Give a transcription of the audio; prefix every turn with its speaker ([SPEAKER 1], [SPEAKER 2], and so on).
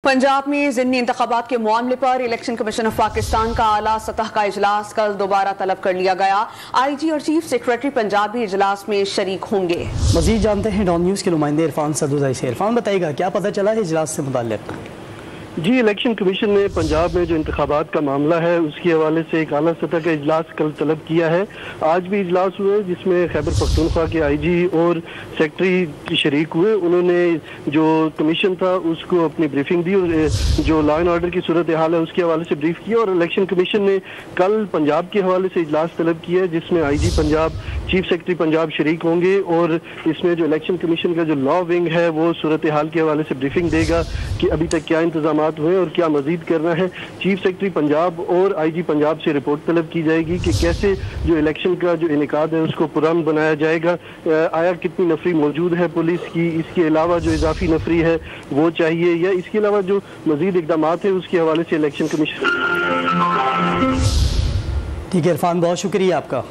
[SPEAKER 1] पंजाब में ज़िमनी इंतखाबात के मामले पर इलेक्शन कमीशन ऑफ पाकिस्तान का आला सतह का इजलास कल दोबारा तलब कर लिया गया। IG और चीफ सेक्रेटरी पंजाब भी इजलास में शरीक होंगे।
[SPEAKER 2] मजीद जानते हैं डॉन न्यूज़ के नुमाइंदे इरफान सदुजाई से। इरफान, बताइएगा क्या पता चला है इजलास से मुताल्लिक़?
[SPEAKER 3] जी, इलेक्शन कमीशन ने पंजाब में जो इंतखाबात का मामला है उसके हवाले से एक आला सतह का इजलास कल तलब किया है। आज भी इजलास हुए जिसमें खैबर पख्तूनख्वा के IG और सेक्रेटरी शरीक हुए। उन्होंने जो कमीशन था उसको अपनी ब्रीफिंग दी और जो लॉ एंड ऑर्डर की सूरत हाल है उसके हवाले से ब्रीफ किया। और इलेक्शन कमीशन ने कल पंजाब के हवाले से इजलास तलब किया जिसमें IG Punjab, chief secretary Punjab शरीक होंगे और इसमें जो इलेक्शन कमीशन का जो लॉ विंग है वो सूरत हाल के हवाले से ब्रीफिंग देगा कि अभी तक क्या इंतजाम हुए और क्या मजीद करना है। चीफ सेक्रेटरी पंजाब और IG पंजाब से रिपोर्ट तलब की जाएगी कि कैसे जो इलेक्शन का जो इनेकाद है उसको पुरअमन बनाया जाएगा। आया कितनी नफरी मौजूद है पुलिस की, इसके अलावा जो इजाफी नफरी है वो चाहिए या इसके अलावा जो मजीद इकदाम है उसके हवाले से इलेक्शन कमीशन।
[SPEAKER 2] ठीक है इरफान, बहुत शुक्रिया आपका।